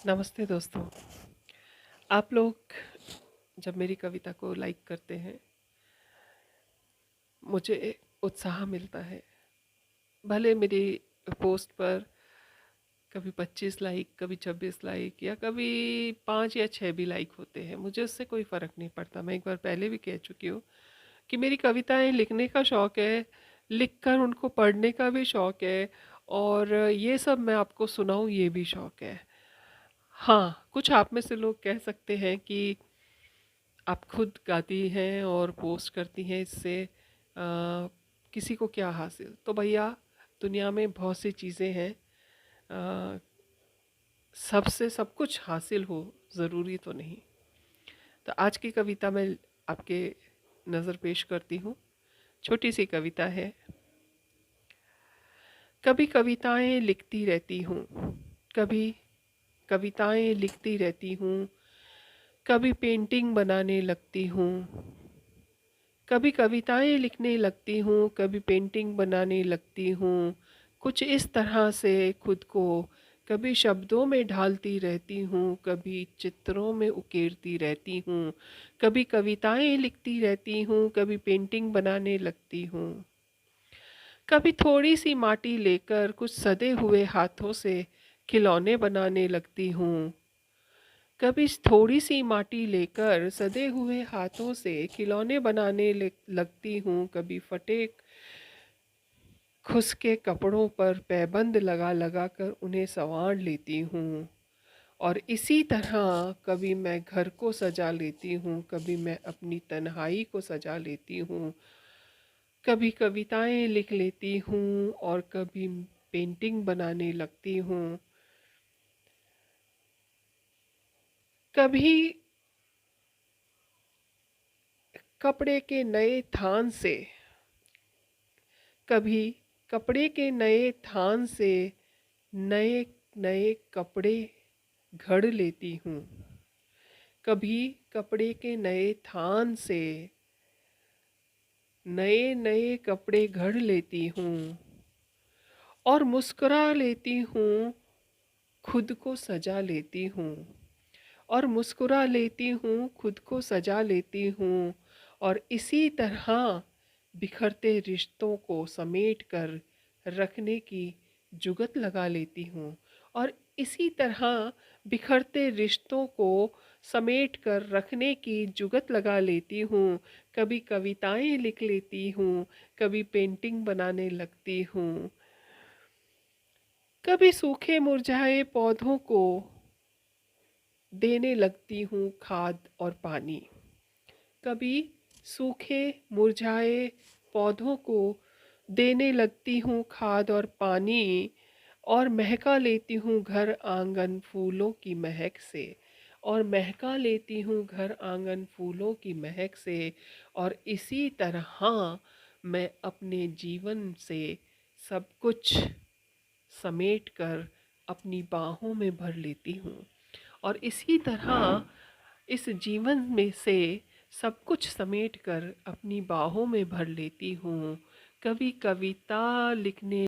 नमस्ते दोस्तों। आप लोग जब मेरी कविता को लाइक करते हैं, मुझे उत्साह मिलता है। भले मेरी पोस्ट पर कभी 25 लाइक, कभी 26 लाइक या कभी 5 या 6 भी लाइक होते हैं, मुझे उससे कोई फ़र्क नहीं पड़ता। मैं एक बार पहले भी कह चुकी हूँ कि मेरी कविताएं लिखने का शौक़ है, लिखकर उनको पढ़ने का भी शौक़ है, और ये सब मैं आपको सुनाऊँ ये भी शौक़ है। हाँ, कुछ आप में से लोग कह सकते हैं कि आप खुद गाती हैं और पोस्ट करती हैं, इससे किसी को क्या हासिल। तो भैया, दुनिया में बहुत सी चीज़ें हैं, अ, सबसे सब कुछ हासिल हो ज़रूरी तो नहीं। तो आज की कविता मैं आपके नज़र पेश करती हूँ। छोटी सी कविता है। कभी कविताएं लिखती रहती हूँ, कभी कविताएं लिखती रहती हूँ, कभी पेंटिंग बनाने लगती हूँ, कभी कविताएं लिखने लगती हूँ, कभी पेंटिंग बनाने लगती हूँ। कुछ इस तरह से खुद को कभी शब्दों में ढालती रहती हूँ, कभी चित्रों में उकेरती रहती हूँ, कभी कविताएं लिखती रहती हूँ, कभी पेंटिंग बनाने लगती हूँ। कभी थोड़ी सी माटी लेकर कुछ सदे हुए हाथों से खिलौने बनाने लगती हूँ, कभी थोड़ी सी माटी लेकर सदे हुए हाथों से खिलौने बनाने लगती हूँ, कभी फटे खुसके कपड़ों पर पैबंद लगा लगा कर उन्हें संवार लेती हूँ। और इसी तरह कभी मैं घर को सजा लेती हूँ, कभी मैं अपनी तन्हाई को सजा लेती हूँ, कभी कविताएं लिख लेती हूँ और कभी पेंटिंग बनाने लगती हूँ। कभी कपड़े के नए थान से, कभी कपड़े के नए थान से नए नए कपड़े घड़ लेती हूँ, कभी कपड़े के नए थान से नए नए कपड़े घड़ लेती हूँ और मुस्कुरा लेती हूँ, खुद को सजा लेती हूँ, और मुस्कुरा लेती हूँ, खुद को सजा लेती हूँ। और इसी तरह बिखरते रिश्तों को समेट कर रखने की जुगत लगा लेती हूँ, और इसी तरह बिखरते रिश्तों को समेट कर रखने की जुगत लगा लेती हूँ। कभी कविताएं लिख लेती हूँ, कभी पेंटिंग बनाने लगती हूँ, कभी सूखे मुरझाए पौधों को देने लगती हूँ खाद और पानी, कभी सूखे मुरझाए पौधों को देने लगती हूँ खाद और पानी, और महका लेती हूँ घर आंगन फूलों की महक से, और महका लेती हूँ घर आंगन फूलों की महक से। और इसी तरह मैं अपने जीवन से सब कुछ समेट कर अपनी बाहों में भर लेती हूँ, और इसी तरह इस जीवन में से सब कुछ समेट कर अपनी बाहों में भर लेती हूँ। कभी कविता लिखने